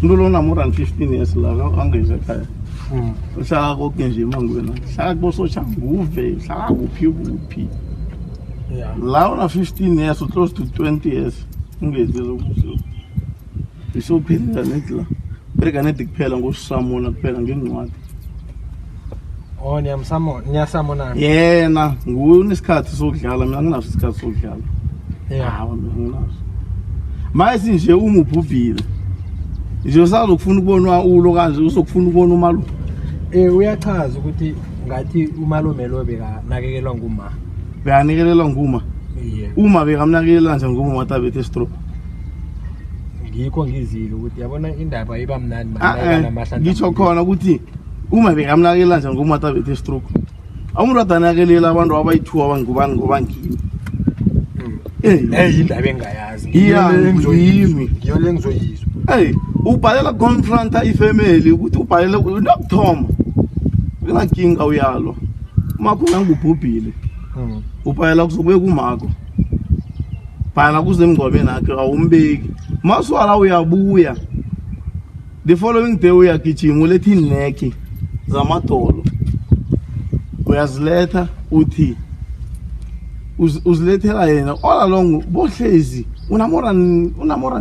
Ndulona more than 15 years la angeze ekhaya. Uhlala konke nje mangwena. Hlala kubosotsha nguve, hlala kuphi. Yeah. La una 15 years or close to 20 years. Ungeze lokho. Isophila netla. Bereka nethi kuphela ngosamona kuphela ngencwadi. Oh niyasamona. Yena nguye unesikhathi sokudlala mina nginaso isikhathi sokudlala. Yeah. Nginaso. Manje nje umubhubhile. Nje usazokufuna ukubona ulo kanje usokufuna ukubona umalume. Uyachaza ukuthi ngathi umalume lo beka nakekelwa nguma. Beanikelelwa nguma. Yeah. Uma bekamnakekela nje nguma watabethe stroke. Ngikho ngizile ukuthi yabona indaba iba mnandi manje namahlandla. Ngitsho khona ukuthi uma bekamnakekela nje nguma watabethe stroke. Awumuntu adanakelela abantu abayithuwa abangubani ngobangini. Indaba engayazi. Ngiyimi. Ngiyo lengizoyizwa. Ubhalela confronta ifamily ukuthi ubhalele nokuthoma. Unakinga uyalo. Makho ngangubhubhile. Ubhalela kuzobuye kumako. Bhala kuzemngcwabeni nakhe awumbeki. Maswala uyabuya. The following day uyagijima ulethe ineke zamadolo. Uyaziletha uthi uzilethela yena all along bohlezi una more than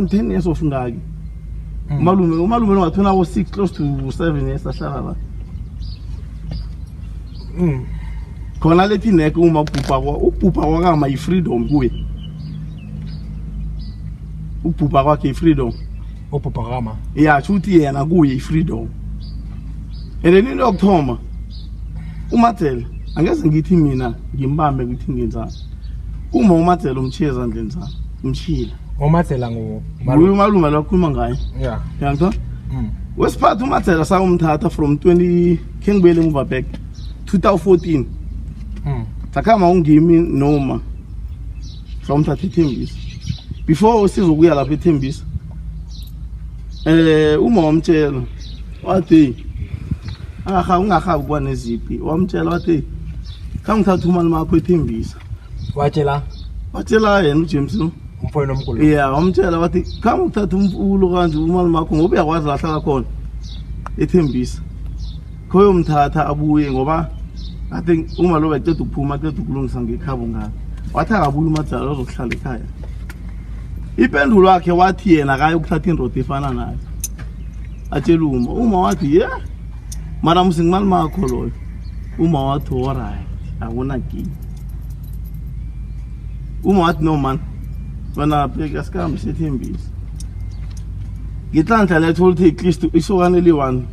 10 years of ngaki. Umalume wathona 6 close to 7 years ahlala la. Khona lethi ineke uma ubhubha kwakama ifreedom kuye. Ubhubha kwakhe ifreedom. Ubhubha kwakama. Yeah, chuthi yena kuye ifreedom. Ene into yokuthoma uMathela angeze ngithi mina ngimbambe ukuthi ngenzani. Uma uMathela umcheza ngenzani? Umchila. uMathela umalume lo khuluma ngaye. Yeah. Yangizwa? Wesiphatha uMathela sayomthatha from 20 Kengibele emuva back 2014. Takama ungimi noma somthatha eThembisa. Before sizokuya lapha eThembisa. Uma wamtshela wathi ungahabi kwaneziphi wamtshela wathi kangithatha umalume wakho eThembisa. Watshela yena uJames umfowenu omkhulu. Yeah, wamtshela wathi kangithatha umfulo kanje umalume wakho ngoba uyakwazi la hlala khona eThembisa. Khoyo mthatha abuye ngoba I think uma lo beceda ukuphuma aqeda ukulungisa ngekhabo ngalo. Wathi akabuye uMathela ozokuhlala ekhaya. Ipendulo yakhe wathi yena akaye ukuthatha indoda efana naye. Atshela uma wathi yeah. Mara musingimalume wakho loyo. Uma wathi alright, akuna kinga. Uma wathi no man. Bana pheka sikhambe seThembisa. Ngithandla letho ukuthi iKristu isokane liwani.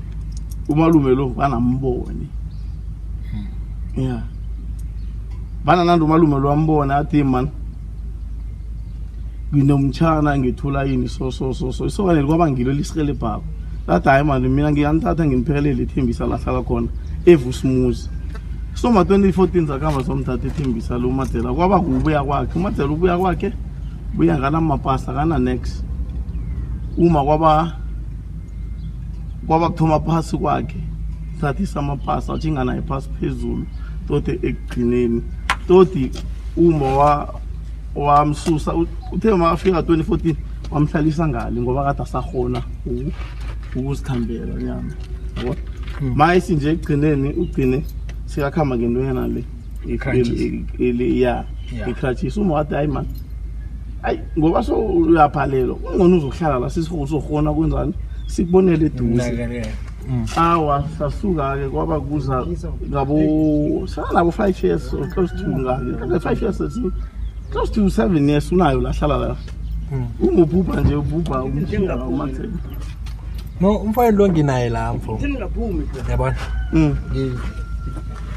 Umalume lo banambone. Yeah. Bana nando umalume lo ambona athi man. Nginomtshana ngithula yini so isokane kwabangilo lisirele bhabo. Lathi hayi manje mina ngiyanthatha ngimphelele eThembisa la hlala khona eVusumuzi. So ma 2014 zakamba somthatha eThembisa lo uMathela kwaba kubuya kwakhe. uMathela ubuya kwakhe buya ngana mapasa kana next. Uma kwaba kuthoma phasi kwakhe. Thathisa amapasa athinga naye phasi phezulu. Tothe ekugcineni. Toti uma wamsusa uthe mafika 2014 wamhlalisa ngale ngoba kade asahona ukusikhambela nyama. Yabo? Mayisi nje egcineni ugcine sikakhamba ngento yana le. Ikrachis uma wathi hayi man. Ay ngoba so uyaphalelwa. Ungona uzohlala la sisikhona kwenzani? Sikubonele eduze. Awa sasuka ke kwaba kuza ngabo sana bo 5 years or close to ngake 5 years close to 7 years unayo la hlala la. Umubhubha nje ubhubha umshinga uMathela. No umfowenu lo nginaye la mfo. Nginaphumi yabona.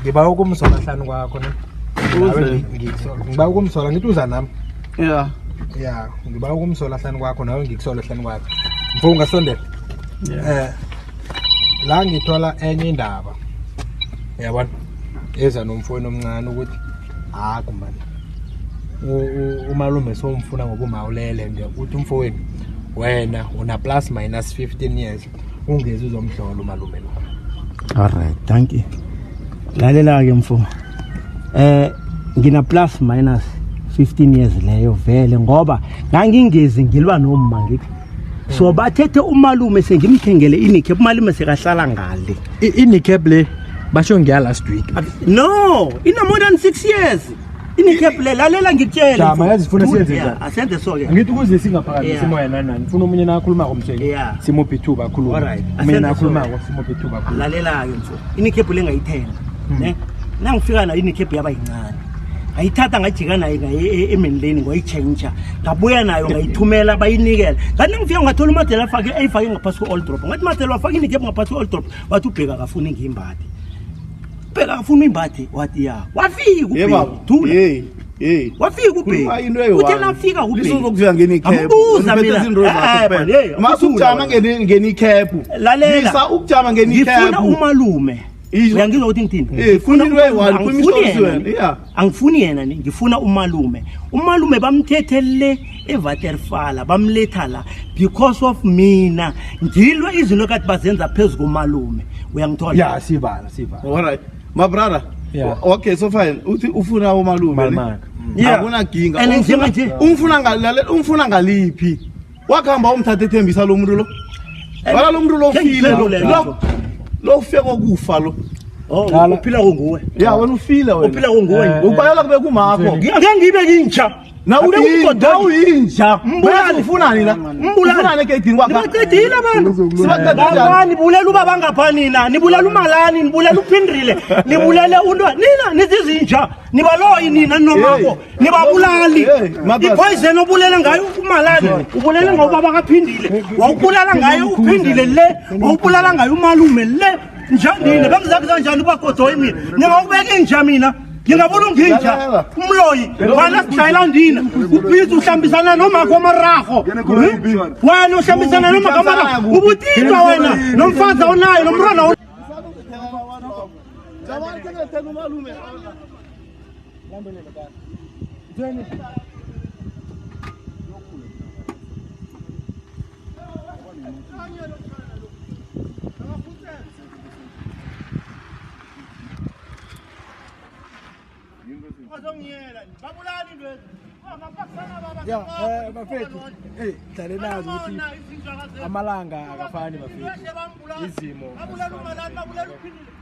Ngiba ukumsola hlanu kwakho ne. Ngiba ukumsola ngithi uza nami. Yeah. Yeah, ngiba ukumsola hlanu kwakho nawe ngikusola hlanu kwakho. Mfo ungasondela. La ngithola enye indaba. Yabona. Eza nomfowenu omncane ukuthi kumani. Umalume somfuna ngoba umawulele nje uthi umfowenu wena una plus minus 15 years ungeze uzomhlola umalume lo. Alright, thank you. Lalela ke mfo. Ngina plus minus 15 years leyo vele ngoba ngangingezi ngilwa noma ngithi so bathethe umalume sengimthengele inikep umalume sekahlala ngale inikep le basho ngiya last week no ina more than 6 years inikep le lalela ngitshela jama yazifuna siyenze njani asenze so ke ngithi ukuze singaphakamise moya nani ngifuna umunye nakhuluma ngomsheke simuphi ithuba khuluma mina nakhuluma simuphi ithuba khuluma lalela ke mfo inikep le ngayithenga ne nangifika na inikep yaba yincane ayithatha ngajika nayo emenleni ngoyichange ngabuya nayo ngayithumela bayinikela kanti ngifika ngathola umadela afake ayifake ngaphasi ko old drop ngathi madela wafake inikep ngaphasi ko old drop wathi ubheka akafuni ngimbathi ubheka akafuni imbathi wathi ya wafika ubheka hey wafika ubheka uthe nafika ubheka lisuzokufika ngenikep ambuza mina masukujama ngenikep lalela ukujama ngenikep ngifuna umalume uyangizwa ukuthi ngithini angifuni yena ngifuna umalume bamthethelele eVaterfala bamletha la because of mina ngilwe izinto kathi bazenza phezulu komalume uyangithola yeah sibala alright my brother okay so fine uthi ufuna umalume akuna ginga umfuna ngaliphi wakhamba umthatha ethembisa lo muntu lo wala lo muntu lo ufile lo ufike kokufa lo uphila nguwe wena ufile wena uphila nguwe ubayela kube kumakho ngeke ngibe kintsha na uyinja mbulani ufunani la ufunani egedini kwakho ngicedile abantu ngabani bulela ubaba ngaphanina nibulela umalani nibulela uphindrile nibulele unto nina nizizinja nibaloyi nina nomako nibabulali ipoison obulela ngayo umalani ubulele ngobaba kaphindile wawubulala ngayo uphindile le wawubulala ngayo umalume le njani bengizakuzwa njani kwagodoyi mina ngingakubeka inja mina ngingabona nginja umloyi wena sithailandina ubhizi uhlambisana noma kwamaraho wena uhlambisana noma kwamaraho ubutitwa wena nomfazi onayo nomrwana bafethu dlale nazi ukuthi amalanga akafani bafethu izimo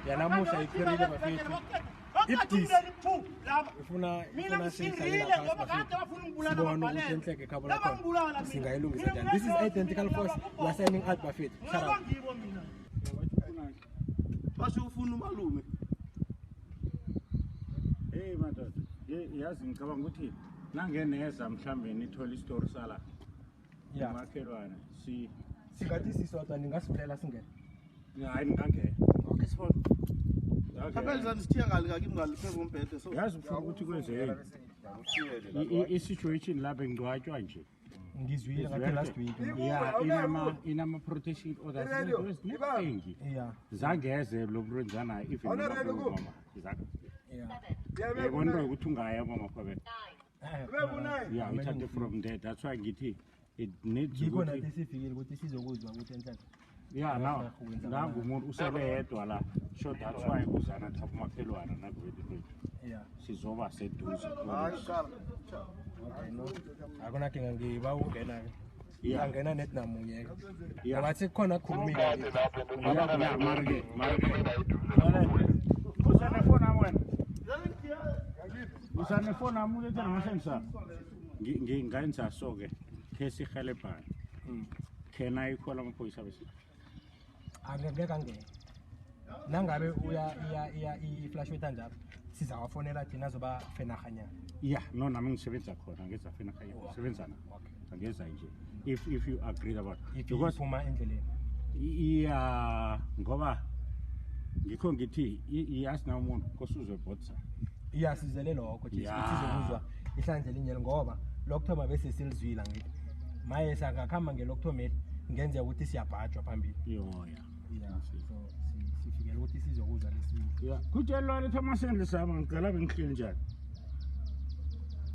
yanamuhla ipherile bafethu ibdisi ufuna siyihlalele phasi bafethu sibone ukuthi enhleke khabo lakhona singayilungisa njani. This is Identical Force, we are signing out bafethu. Shut up. Basho ufuna umalume. Hey madoda, yazi ngicabanga ukuthi nangeneza mhlambe nithola istory sala. Yeah. Makhelwane singathi sisodwa ningasiphelela singene. Hayi ngangena. Okay sibona. Kaphelza nisithiya ngali phezulu umbhede so. Yazi ufuna ukuthi kwenzeke. I-situation lapha ngidwatshwa nje. Ngizwile ngathi last week. Yeah, inama protection orders eziningi. Yeah. Zangeze lokurenzana even mama. Exactly. Yeah. Yabona ukuthi ungaya mama kwabe. Yeah, we take it from there. That's why ngithi it needs to go nathi sifikile ukuthi sizokuzwa ukuthi enhlaka. Yeah, now nangu umuntu usebe yedwa la. So that's why uzana thapha makhelwana nakwethu. Yeah. Sizoba seduze. Okay, no. Akona kinga ngiba ungena ke. Ngiyangena net namunye ke. Ngathi khona khulumile. Yeah, marke. Usane phone amweni. Usane phone amule tena masensa. Ngingenza so ke. Ke sihelebhana. Khena ikhola amaphoyisa bese. Angeke kangena. Nangabe uya i-flash wethu njalo. Sizawafonela thina zoba fenaganya. Yeah, no nami ngisebenza khona ngeza fenaganya. Sebenzana. Angeza nje. If you agree about because phuma endleleni. Yeah, ngoba ngikho ngithi iyasi na umuntu kosuzwe botsa. Yeah, sizele lokho nje sizokuzwa ihlandle linyele ngoba lokthoma bese silizwila ngithi. Maye sangakhamba ngelokthomeli ngenze ukuthi siyabhajwa phambili. Yeah. So sifikele ukuthi sizokuzwa lesi. Yeah. Kutshelwa le Thomas Endle sama ngicela bengihleli njani.